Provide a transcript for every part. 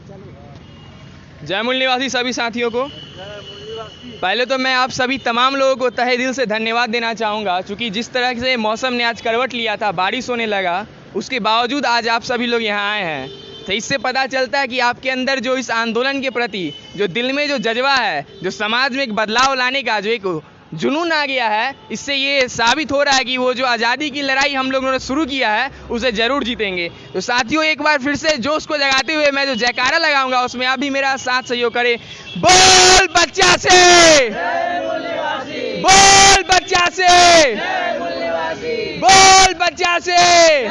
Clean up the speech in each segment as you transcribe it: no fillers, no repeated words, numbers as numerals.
जय मूल निवासी सभी साथियों को। पहले तो मैं आप सभी तमाम लोगों को तहे दिल से धन्यवाद देना चाहूँगा, क्योंकि जिस तरह से मौसम ने आज करवट लिया था, बारिश होने लगा, उसके बावजूद आज आप सभी लोग यहाँ आए हैं। तो इससे पता चलता है कि आपके अंदर जो इस आंदोलन के प्रति जो दिल में जो जज्बा है, जो समाज में एक बदलाव लाने का जो एक जुनून आ गया है, इससे ये साबित हो रहा है कि वो जो आज़ादी की लड़ाई हम लोगों ने शुरू किया है उसे ज़रूर जीतेंगे। तो साथियों, एक बार फिर से जोश को जगाते हुए मैं जो जयकारा लगाऊंगा उसमें आप भी मेरा साथ सहयोग करें। बोल बच्चा से, बोल बच्चा से, बोल बच्चा से।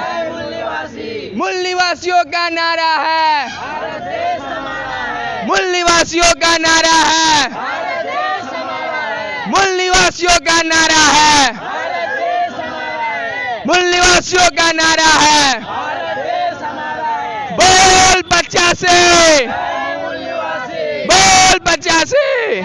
मूल निवासियों का नारा है, मूल निवासियों का नारा है, मूल निवासियों का नारा है, मूल निवासियों का नारा है। बोल बच्चा से, बोल बच्चा से।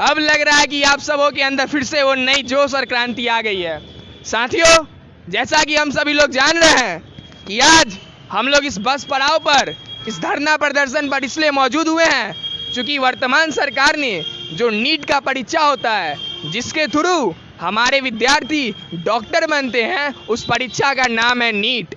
अब लग रहा है कि आप सबों के अंदर फिर से वो नई जोश और क्रांति आ गई है। साथियों, जैसा कि हम सभी लोग जान रहे हैं कि आज हम लोग इस बस पड़ाव पर, इस धरना प्रदर्शन पर इसलिए मौजूद हुए हैं क्योंकि वर्तमान सरकार ने जो नीट का परीक्षा होता है, जिसके थ्रू हमारे विद्यार्थी डॉक्टर बनते हैं, उस परीक्षा का नाम है नीट।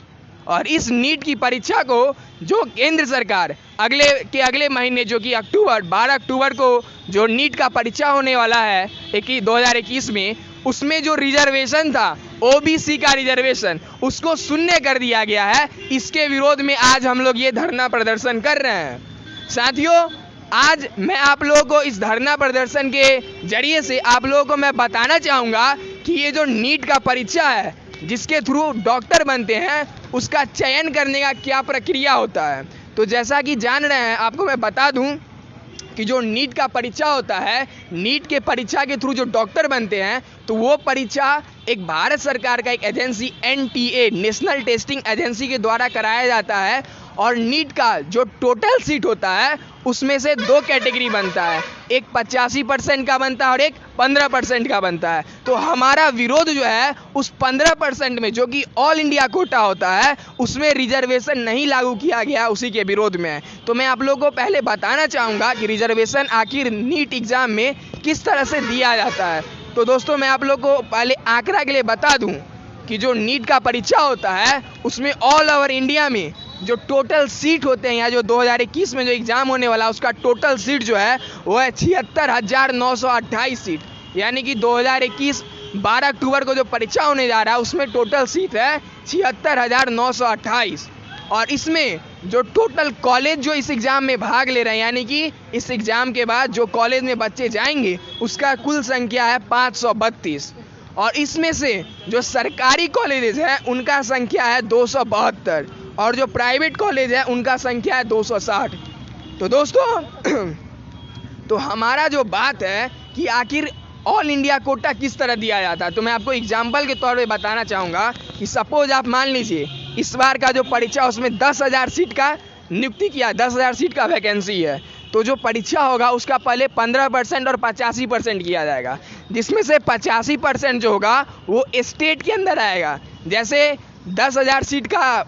और इस नीट की परीक्षा को जो केंद्र सरकार अगले महीने, जो कि 12 अक्टूबर को जो नीट का परीक्षा होने वाला है 2021 में, उसमें जो रिजर्वेशन था, ओबीसी का रिजर्वेशन, उसको शून्य कर दिया गया है। इसके विरोध में आज हम लोग ये धरना प्रदर्शन कर रहे हैं। साथियों, आज मैं आप लोगों को इस धरना प्रदर्शन के जरिए से आप लोगों को मैं बताना चाहूँगा कि ये जो नीट का परीक्षा है, जिसके थ्रू डॉक्टर बनते हैं, उसका चयन करने का क्या प्रक्रिया होता है। तो जैसा कि जान रहे हैं, आपको मैं बता दूं कि जो नीट का परीक्षा होता है, नीट के परीक्षा के थ्रू जो डॉक्टर बनते हैं, तो वो परीक्षा एक भारत सरकार का एक agency NTA, national testing agency के द्वारा कराया जाता है। और नीट का जो टोटल सीट होता है, उसमें से 2 कैटेगरी बनता है, एक 85% का बनता है और एक 15% का बनता है। तो हमारा विरोध जो है उस 15% में, जो कि ऑल इंडिया कोटा होता है, उसमें रिजर्वेशन नहीं लागू किया गया, उसी के विरोध में है। तो मैं आप लोगों को पहले बताना चाहूँगा कि रिजर्वेशन आखिर नीट एग्ज़ाम में किस तरह से दिया जाता है। तो दोस्तों, मैं आप लोगों को पहले आंकड़ा के लिए बता दूँ कि जो नीट का परीक्षा होता है, उसमें ऑल ओवर इंडिया में जो टोटल सीट होते हैं, या जो 2021 में जो एग्ज़ाम होने वाला है, उसका टोटल सीट जो है वो है 76,928 सीट। यानी कि 2021 12 अक्टूबर को जो परीक्षा होने जा रहा है, उसमें टोटल सीट है 76,928। और इसमें जो टोटल कॉलेज जो इस एग्ज़ाम में भाग ले रहे हैं, यानी कि इस एग्ज़ाम के बाद जो कॉलेज में बच्चे जाएंगे, उसका कुल संख्या है 532। और इसमें से जो सरकारी कॉलेजेस हैं, उनका संख्या है 272, और जो प्राइवेट कॉलेज है उनका संख्या है 260। तो दोस्तों, तो हमारा जो बात है कि आखिर ऑल इंडिया कोटा किस तरह दिया जाता है, तो मैं आपको एग्जाम्पल के तौर पे बताना चाहूँगा कि सपोज आप मान लीजिए इस बार का जो परीक्षा, उसमें 10,000 सीट का नियुक्ति किया, 10,000 सीट का वैकेंसी है। तो जो परीक्षा होगा उसका पहले 15% और 85% किया जाएगा, जिसमें से 85% जो होगा वो स्टेट के अंदर आएगा। जैसे 10,000 सीट का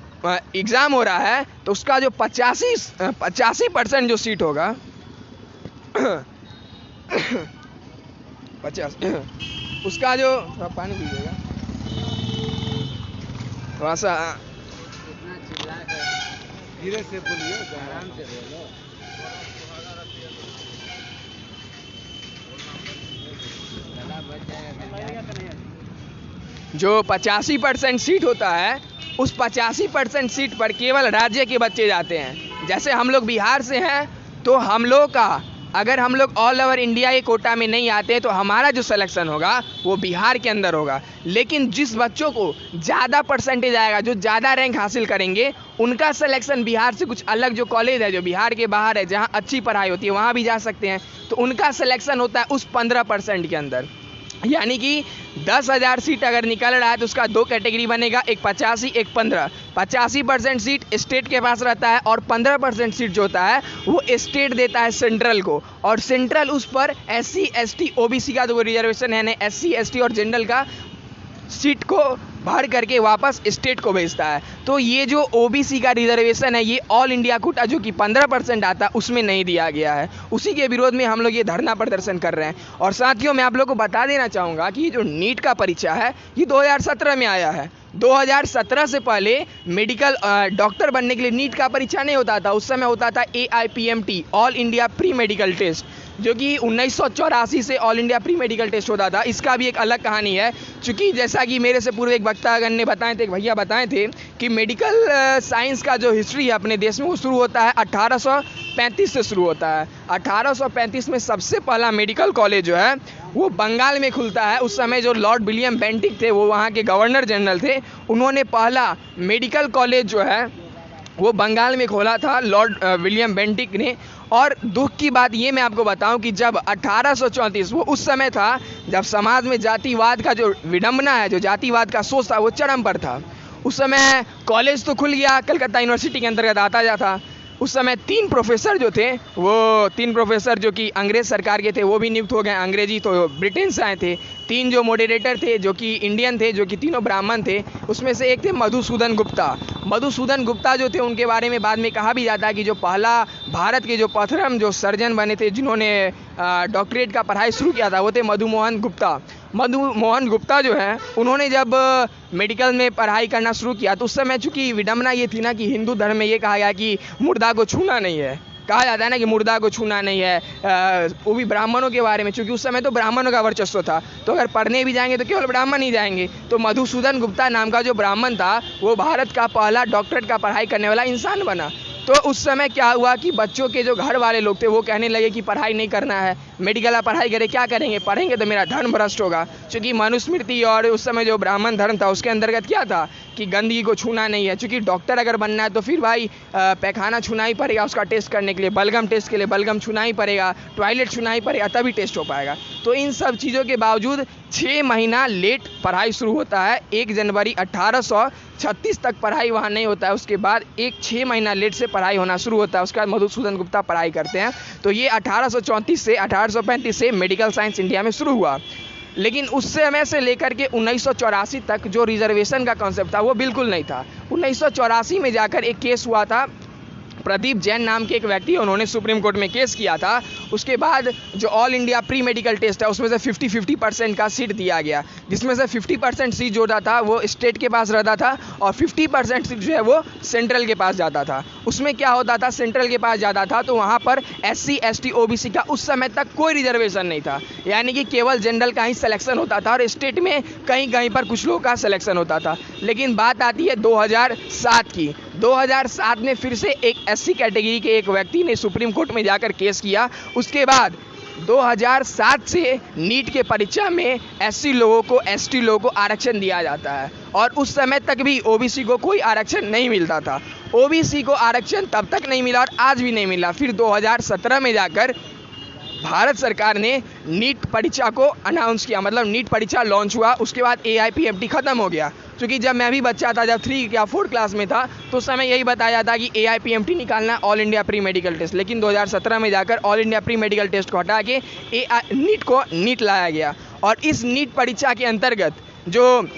एग्ज़ाम हो रहा है, तो उसका जो 85% जो सीट होगा 50, उसका जो पानी पीजिएगा थोड़ा सा, धीरे से बोलिए, आराम से बोलो। जो 85% सीट होता है, उस 85% सीट पर केवल राज्य के बच्चे जाते हैं। जैसे हम लोग बिहार से हैं, तो हम लोग का, अगर हम लोग ऑल ओवर इंडिया के कोटा में नहीं आते, तो हमारा जो सिलेक्शन होगा वो बिहार के अंदर होगा। लेकिन जिस बच्चों को ज़्यादा परसेंटेज आएगा, जो ज़्यादा रैंक हासिल करेंगे, उनका सिलेक्शन बिहार से कुछ अलग जो कॉलेज है जो बिहार के बाहर है, जहाँ अच्छी पढ़ाई होती है, वहाँ भी जा सकते हैं। तो उनका सिलेक्शन होता है उस 15% के अंदर। यानी कि 10,000 सीट अगर निकल रहा है, तो उसका 2 कैटेगरी बनेगा, एक 85, एक 15। 85% सीट स्टेट के पास रहता है, और 15% सीट जो होता है वो स्टेट देता है सेंट्रल को। और सेंट्रल उस पर SC ST OBC का जो रिजर्वेशन है, SC ST और जनरल का सीट को भर करके वापस स्टेट को भेजता है। तो ये जो ओबीसी का रिजर्वेशन है, ये ऑल इंडिया कोटा जो कि 15% आता है, उसमें नहीं दिया गया है। उसी के विरोध में हम लोग ये धरना प्रदर्शन कर रहे हैं। और साथियों, मैं आप लोग को बता देना चाहूँगा कि जो नीट का परीक्षा है ये 2017 में आया है। 2017 से पहले मेडिकल डॉक्टर बनने के लिए नीट का परीक्षा नहीं होता था। उस समय होता था AIPMT, all India pre medical test, जो कि 1984 से all India pre medical test होता था। इसका भी एक अलग कहानी है, चूँकि जैसा कि मेरे से पूर्व एक वक्तागण ने बताए थे, एक भैया बताए थे कि मेडिकल साइंस का जो हिस्ट्री है अपने देश में वो शुरू होता है 1835 से शुरू होता है। 1835 में सबसे पहला मेडिकल कॉलेज जो है वो बंगाल में खुलता है। उस समय जो लॉर्ड विलियम बेंटिक थे, वो वहाँ के गवर्नर जनरल थे, उन्होंने पहला मेडिकल कॉलेज जो है वो बंगाल में खोला था, लॉर्ड विलियम बेंटिक ने। और दुख की बात ये मैं आपको बताऊं कि जब 1834, वो उस समय था जब समाज में जातिवाद का जो विडंबना है, जो जातिवाद का सोच था, वो चरम पर था। उस समय कॉलेज तो खुल गया, कलकत्ता यूनिवर्सिटी के अंतर्गत आता जाता। उस समय 3 प्रोफेसर जो थे, वो 3 प्रोफेसर जो कि अंग्रेज सरकार के थे, वो भी नियुक्त हो गए। अंग्रेजी तो ब्रिटेन से आए थे। 3 जो मॉडरेटर थे जो कि इंडियन थे, जो कि तीनों ब्राह्मण थे, उसमें से एक थे मधुसूदन गुप्ता। मधुसूदन गुप्ता जो थे, उनके बारे में बाद में कहा भी जाता है कि जो पहला भारत के जो प्रथम जो सर्जन बने थे, जिन्होंने डॉक्टरेट का पढ़ाई शुरू किया था, वो थे मधुमोहन गुप्ता। मधुमोहन गुप्ता जो है, उन्होंने जब मेडिकल में पढ़ाई करना शुरू किया तो उस समय चूँकि विडंबना ये थी ना कि हिंदू धर्म में ये कहा गया कि मुर्दा को छूना नहीं है, कहा जाता है ना कि मुर्दा को छूना नहीं है, वो भी ब्राह्मणों के बारे में, क्योंकि उस समय तो ब्राह्मणों का वर्चस्व था। तो अगर पढ़ने भी जाएंगे तो केवल ब्राह्मण ही जाएंगे। तो मधुसूदन गुप्ता नाम का जो ब्राह्मण था, वो भारत का पहला डॉक्टरेट का पढ़ाई करने वाला इंसान बना। तो उस समय क्या हुआ कि बच्चों के जो घर वाले लोग थे, वो कहने लगे कि पढ़ाई नहीं करना है, मेडिकल पढ़ाई करें, क्या करेंगे, पढ़ेंगे तो मेरा धर्म भ्रष्ट होगा। क्योंकि मनुस्मृति और उस समय जो ब्राह्मण धर्म था, उसके अंतर्गत क्या था कि गंदगी को छूना नहीं है। क्योंकि डॉक्टर अगर बनना है तो फिर भाई पैखाना छूना ही पड़ेगा, उसका टेस्ट करने के लिए, बलगम टेस्ट के लिए बलगम छूना ही पड़ेगा, टॉयलेट छूना ही पड़ेगा, तभी टेस्ट हो पाएगा। तो इन सब चीज़ों के बावजूद 6 महीना लेट पढ़ाई शुरू होता है। 1 जनवरी 1836 तक पढ़ाई वहाँ नहीं होता है। उसके बाद 6 महीना लेट से पढ़ाई होना शुरू होता है। उसके बाद मधुसूदन गुप्ता पढ़ाई करते हैं। तो ये 1834 से 1835 से मेडिकल साइंस इंडिया में शुरू हुआ। लेकिन उस समय से लेकर के 1984 तक जो रिजर्वेशन का कॉन्सेप्ट था वो बिल्कुल नहीं था। 1984 में जाकर एक केस हुआ था, प्रदीप जैन नाम के एक व्यक्ति, उन्होंने सुप्रीम कोर्ट में केस किया था। उसके बाद जो all India pre medical test है, उसमें से 50-50% का सीट दिया गया, जिसमें से 50% सीट जो था वो स्टेट के पास रहता था और 50% सीट जो है वो सेंट्रल के पास जाता था। उसमें क्या होता था, सेंट्रल के पास जाता था तो वहाँ पर SC ST OBC का उस समय तक कोई रिजर्वेशन नहीं था, यानी कि केवल जनरल का ही सिलेक्शन होता था और स्टेट में कहीं कहीं पर कुछ लोगों का सिलेक्शन होता था। लेकिन बात आती है 2007 की। 2007 में फिर से एक SC कैटेगरी के एक व्यक्ति ने सुप्रीम कोर्ट में जाकर केस किया। उसके बाद 2007 से नीट के परीक्षा में SC लोगों को, ST लोगों को आरक्षण दिया जाता है और उस समय तक भी OBC को कोई आरक्षण नहीं मिलता था। OBC को आरक्षण तब तक नहीं मिला और आज भी नहीं मिला। फिर 2017 में जाकर भारत सरकार ने नीट परीक्षा को अनाउंस किया, मतलब नीट परीक्षा लॉन्च हुआ। उसके बाद AIPMT ख़त्म हो गया। क्योंकि जब मैं भी बच्चा था, जब 3 या 4 क्लास में था, तो उस समय यही बताया था कि AIPMT निकालना, all India pre medical test. लेकिन 2017 में जाकर all India pre medical test को हटा के नीट को नीट लाया गया। और इस नीट परीक्षा के अंतर्गत जो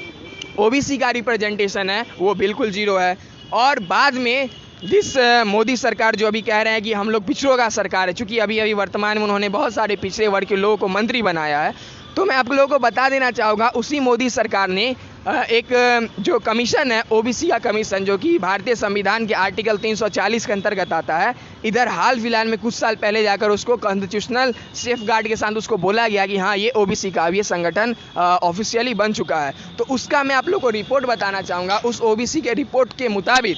OBC का रिप्रेजेंटेशन है वो बिल्कुल जीरो है। और बाद में जिस मोदी सरकार जो अभी कह रहे हैं कि हम लोग पिछड़ों का सरकार है, चूँकि अभी वर्तमान में उन्होंने बहुत सारे पिछड़े वर्ग के लोगों को मंत्री बनाया है, तो मैं आप लोगों को बता देना चाहूँगा, उसी मोदी सरकार ने एक जो कमीशन है, OBC का कमीशन, जो कि भारतीय संविधान के आर्टिकल 340 के अंतर्गत आता है, इधर हाल फिलहाल में कुछ साल पहले जाकर उसको कॉन्स्टिट्यूशनल सेफ गार्ड के साथ उसको बोला गया कि हाँ, ये OBC का अब ये संगठन ऑफिशियली बन चुका है। तो उसका मैं आप लोग को रिपोर्ट बताना चाहूँगा। उस OBC के रिपोर्ट के मुताबिक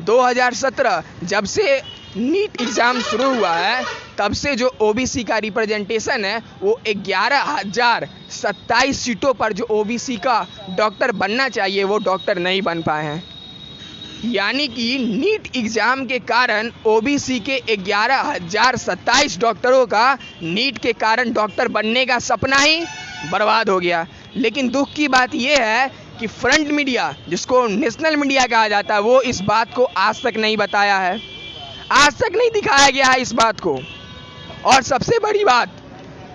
2017 जब से नीट एग्ज़ाम शुरू हुआ है, तब से जो OBC का रिप्रेजेंटेशन है वो 11,027 सीटों पर जो OBC का डॉक्टर बनना चाहिए वो डॉक्टर नहीं बन पाए हैं। यानी कि नीट एग्ज़ाम के कारण OBC के 11,027 डॉक्टरों का नीट के कारण डॉक्टर बनने का सपना ही बर्बाद हो गया। लेकिन दुख की बात यह है कि फ्रंट मीडिया, जिसको नेशनल मीडिया कहा जाता है, वो इस बात को आज तक नहीं बताया है, आज तक नहीं दिखाया गया है इस बात को। और सबसे बड़ी बात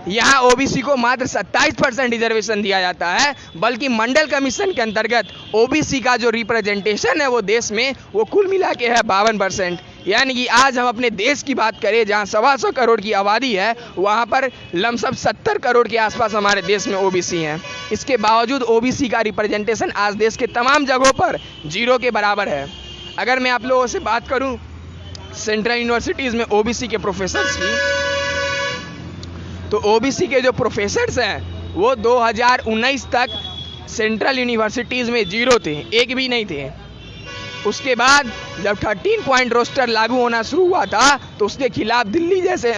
यहाँ ओबीसी को मात्र 27% रिजर्वेशन दिया जाता है, बल्कि मंडल कमीशन के अंतर्गत ओबीसी का जो रिप्रेजेंटेशन है वो देश में वो कुल मिला के है 52%। यानी कि आज हम अपने देश की बात करें जहाँ 125 करोड़ की आबादी है, वहाँ पर लमसम 70 करोड़ के आसपास हमारे देश में ओबीसी हैं। इसके बावजूद ओबीसी का रिप्रेजेंटेशन आज देश के तमाम जगहों पर 0 के बराबर है। अगर मैं आप लोगों से बात करूँ सेंट्रल यूनिवर्सिटीज़ में ओबीसी के प्रोफेसर्स की, तो ओबीसी के जो प्रोफेसर्स हैं वो 2019 तक सेंट्रल यूनिवर्सिटीज़ में 0 थे, एक भी नहीं थे। उसके बाद जब 13 पॉइंट रोस्टर लागू होना शुरू हुआ था तो उसके खिलाफ दिल्ली जैसे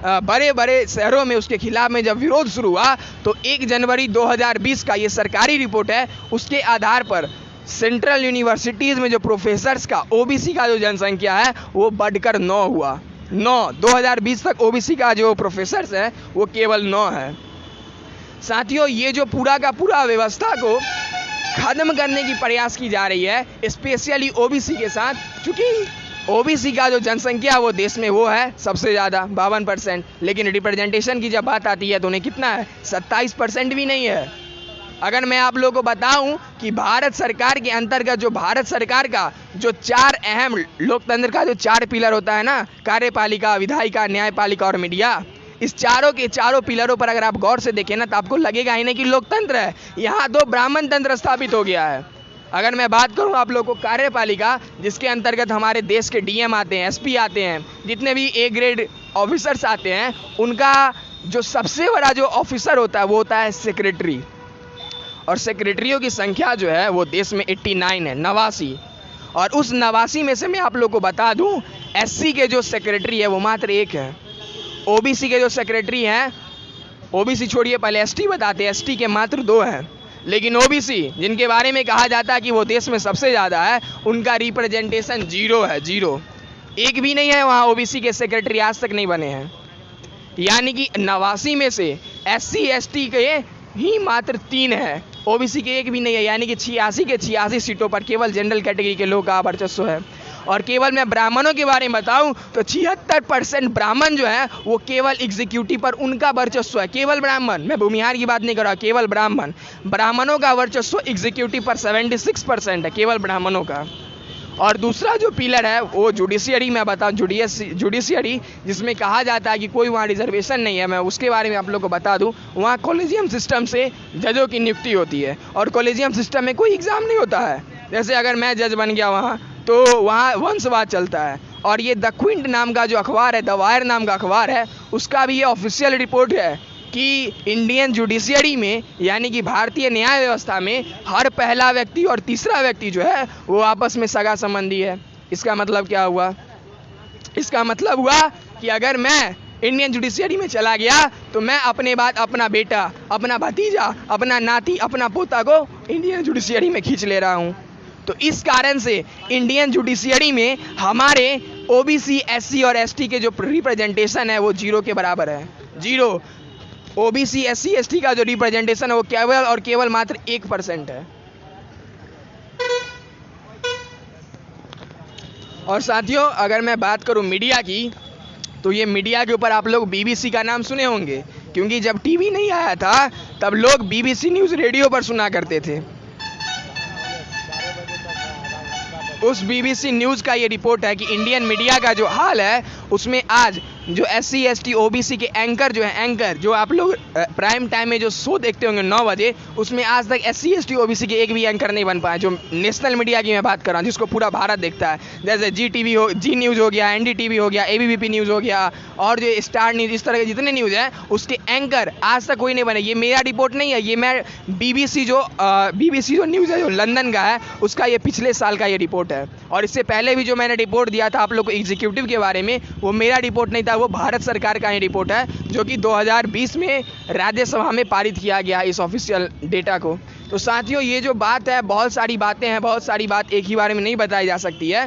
बड़े बड़े शहरों में उसके खिलाफ में जब विरोध शुरू हुआ तो 1 जनवरी 2020 का ये सरकारी रिपोर्ट है, उसके आधार पर सेंट्रल यूनिवर्सिटीज़ में जो प्रोफेसर्स का ओबीसी का जो जनसंख्या है वो बढ़कर 9 हुआ। 2020 तक ओबीसी का जो प्रोफेसर्स है वो केवल 9 है। साथियों, ये जो पूरा का पूरा व्यवस्था को खत्म करने की प्रयास की जा रही है, स्पेशली ओबीसी के साथ, क्योंकि ओबीसी का जो जनसंख्या वो देश में वो है सबसे ज़्यादा 52%, लेकिन रिप्रेजेंटेशन की जब बात आती है तो उन्हें कितना है, 27% भी नहीं है। अगर मैं आप लोगों को बताऊं कि भारत सरकार के अंतर्गत जो भारत सरकार का जो 4 अहम लोकतंत्र का जो 4 पिलर होता है ना, कार्यपालिका, विधायिका, न्यायपालिका और मीडिया, इस चारों के चारों पिलरों पर अगर आप गौर से देखें ना तो आपको लगेगा ही नहीं कि लोकतंत्र है, यहाँ तो ब्राह्मण तंत्र स्थापित हो गया है। अगर मैं बात करूँ आप लोगों को कार्यपालिका, जिसके अंतर्गत हमारे देश के डीएम आते हैं, एसपी आते हैं, जितने भी ए ग्रेड ऑफिसर्स आते हैं, उनका जो सबसे बड़ा जो ऑफिसर होता है वो होता है सेक्रेटरी, और सेक्रेटरियों की संख्या जो है वो देश में 89 है, 89। और उस 89 में से मैं आप लोग को बता दूं, एससी के जो सेक्रेटरी है वो मात्र 1 है। ओबीसी के जो सेक्रेटरी हैं, ओबीसी छोड़िए, पहले एसटी बताते हैं, एसटी के मात्र 2 हैं। लेकिन ओबीसी जिनके बारे में कहा जाता है कि वो देश में सबसे ज़्यादा है, उनका रिप्रेजेंटेशन 0 है, 0, एक भी नहीं है। वहाँ ओबीसी के सेक्रेटरी आज तक नहीं बने हैं। यानी कि 89 में से एससी एसटी के ही मात्र 3 है, ओबीसी के एक भी नहीं है। यानी कि 86 के 86 सीटों पर केवल जनरल कैटेगरी के लोग का वर्चस्व है। और केवल मैं ब्राह्मणों के बारे में बताऊं तो 76% ब्राह्मण जो है वो केवल एग्जीक्यूटिव पर उनका वर्चस्व है, केवल ब्राह्मण, मैं भूमिहार की बात नहीं कर रहा, केवल ब्राह्मणों का वर्चस्व एग्जीक्यूटिव पर 76% है, केवल ब्राह्मणों का। और दूसरा जो पिलर है वो जुडिशियरी में बताऊँ, जुडिशियरी जिसमें कहा जाता है कि कोई वहाँ रिजर्वेशन नहीं है, मैं उसके बारे में आप लोग को बता दूँ। वहाँ कॉलेजियम सिस्टम से जजों की नियुक्ति होती है, और कॉलेजियम सिस्टम में कोई एग्ज़ाम नहीं होता है। जैसे अगर मैं जज बन गया वहाँ तो वहाँ वंशवाद चलता है। और ये द क्विंट नाम का जो अखबार है, द वायर नाम का अखबार है, उसका भी ये ऑफिशियल रिपोर्ट है कि इंडियन जुडिशियरी में, यानी कि भारतीय न्याय व्यवस्था में, हर पहला व्यक्ति और तीसरा व्यक्ति जो है वो आपस में सगा संबंधी है। इसका मतलब क्या हुआ? इसका मतलब हुआ कि अगर मैं इंडियन जुडिशियरी में चला गया तो मैं अपने बाद अपना बेटा, अपना भतीजा, अपना नाती, अपना पोता को इंडियन जुडिशियरी में खींच ले रहा हूँ। तो इस कारण से इंडियन जुडिशियरी में हमारे ओबीसी, एससी और एसटी के जो रिप्रेजेंटेशन है वो 0 के बराबर है, 0। ओबीसी, एससी, एसटी का जो रिप्रेजेंटेशन है वो केवल और केवल मात्र 1% है। और साथियों, अगर मैं बात करूं मीडिया की, तो ये मीडिया के ऊपर आप लोग बीबीसी का नाम सुने होंगे, क्योंकि जब टीवी नहीं आया था तब लोग बीबीसी न्यूज़ रेडियो पर सुना करते थे। उस बीबीसी न्यूज़ का ये रिपोर्ट है कि इंडियन मीडिया का जो हाल है उसमें आज जो एससी, एसटी, ओबीसी के एंकर जो है, एंकर जो आप लोग प्राइम टाइम में जो शो देखते होंगे 9 बजे, उसमें आज तक एससी, एसटी, ओबीसी के एक भी एंकर नहीं बन पाए। जो नेशनल मीडिया की मैं बात कर रहा हूँ, जिसको पूरा भारत देखता है, जैसे जी न्यूज़ हो गया, एनडीटीवी हो गया, एबीपी न्यूज़ हो गया, और जो स्टार न्यूज़, इस तरह के जितने न्यूज़ हैं उसके एंकर आज तक कोई नहीं बने। ये मेरा रिपोर्ट नहीं है, ये मैं बीबीसी जो न्यूज़ है जो लंदन का है, उसका ये पिछले साल का ये रिपोर्ट है। और इससे पहले भी जो मैंने रिपोर्ट दिया था आप लोग को एग्जीक्यूटिव के बारे में, वो मेरा रिपोर्ट नहीं था, वो भारत सरकार का ही रिपोर्ट है, जो कि 2020 में राज्यसभा में पारित किया गया इस ऑफिशियल डेटा को। तो साथियों, ये जो बात है, बहुत सारी बातें हैं, बहुत सारी बात एक ही बारे में नहीं बताई जा सकती है।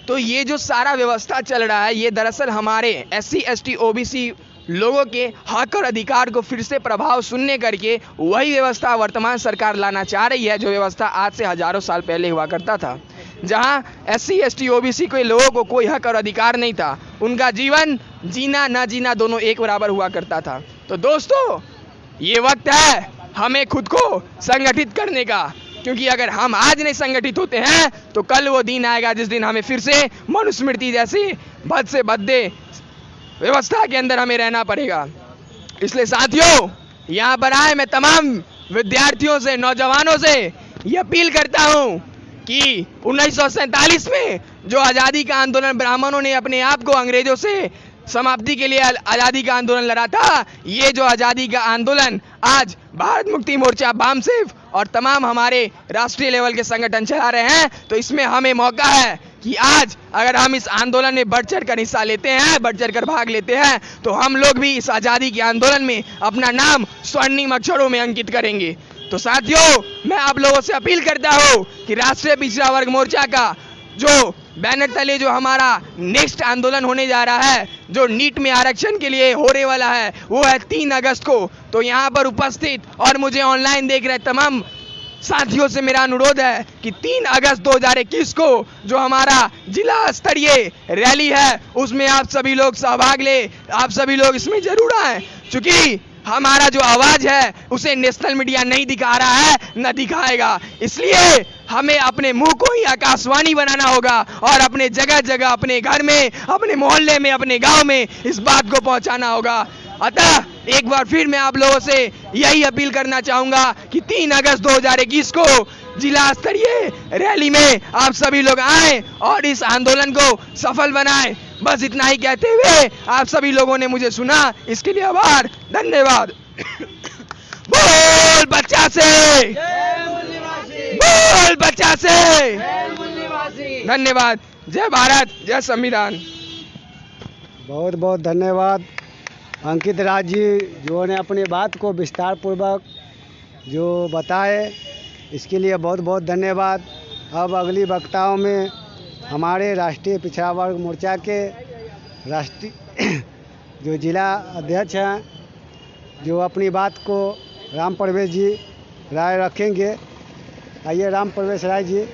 तो ये जो सारा व्यवस्था चल रहा है, ये दरअसल हमारे एससी, एसटी, ओबीसी लोगों के हक और अधिकार को फिर से प्रभाव शून्य करके वही व्यवस्था वर्तमान सरकार लाना चाह रही है, जो व्यवस्था आज से हजारों साल पहले हुआ करता था, जहां एससी, एसटी, ओबीसी के लोगों को कोई हक और अधिकार नहीं था, उनका जीवन जीना ना जीना दोनों एक बराबर हुआ करता था। तो दोस्तों, ये वक्त है हमें खुद को संगठित करने का, क्योंकि अगर हम आज नहीं संगठित होते हैं तो कल वो दिन आएगा जिस दिन हमें फिर से मनुस्मृति जैसी भद्द से भद्दे व्यवस्था के अंदर हमें रहना पड़ेगा। इसलिए साथियों, यहाँ पर आए मैं तमाम विद्यार्थियों से, नौजवानों से ये अपील करता हूँ कि 1947 में जो आज़ादी का आंदोलन ब्राह्मणों ने अपने आप को अंग्रेजों से समाप्ति के लिए आज़ादी का आंदोलन लड़ा था, ये जो आज़ादी का आंदोलन आज भारत मुक्ति मोर्चा, बामसेफ और तमाम हमारे राष्ट्रीय लेवल के संगठन चला रहे हैं, तो इसमें हमें मौका है कि आज अगर हम इस आंदोलन में बढ़ चढ़ कर हिस्सा लेते हैं, बढ़ चढ़ कर भाग लेते हैं, तो हम लोग भी इस आज़ादी के आंदोलन में अपना नाम स्वर्णिम अक्षरों में अंकित करेंगे। तो साथियों, मैं आप लोगों से अपील करता हूँ कि राष्ट्रीय पिछड़ा वर्ग मोर्चा का जो बैनर तले जो हमारा नेक्स्ट आंदोलन होने जा रहा है, जो नीट में आरक्षण के लिए होने वाला है, वो है 3 अगस्त को। तो यहाँ पर उपस्थित और मुझे ऑनलाइन देख रहे तमाम साथियों से मेरा अनुरोध है कि 3 अगस्त 2021 को जो हमारा जिला स्तरीय रैली है, उसमें आप सभी लोग सहभाग ले, आप सभी लोग इसमें जरूर आए, क्योंकि हमारा जो आवाज है उसे नेशनल मीडिया नहीं दिखा रहा है, न दिखाएगा। इसलिए हमें अपने मुंह को ही आकाशवाणी बनाना होगा और अपने जगह जगह, अपने घर में, अपने मोहल्ले में, अपने गांव में इस बात को पहुंचाना होगा। अतः एक बार फिर मैं आप लोगों से यही अपील करना चाहूंगा कि 3 अगस्त 2021 को जिला स्तरीय रैली में आप सभी लोग आएं और इस आंदोलन को सफल बनाएं। बस इतना ही कहते हुए आप सभी लोगों ने मुझे सुना, इसके लिए आभार, धन्यवाद। बोल बच्चा से, बोल बच्चा से, धन्यवाद। जय भारत, जय संविधान। बहुत बहुत धन्यवाद अंकित राज जी, जो ने अपनी बात को विस्तार पूर्वक जो बताए, इसके लिए बहुत बहुत धन्यवाद। अब अगली वक्ताओं में हमारे राष्ट्रीय पिछड़ा वर्ग मोर्चा के राष्ट्रीय जो जिला अध्यक्ष हैं, जो अपनी बात को राम प्रवेश जी राय रखेंगे। आइए राम प्रवेश राय जी।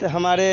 हमारे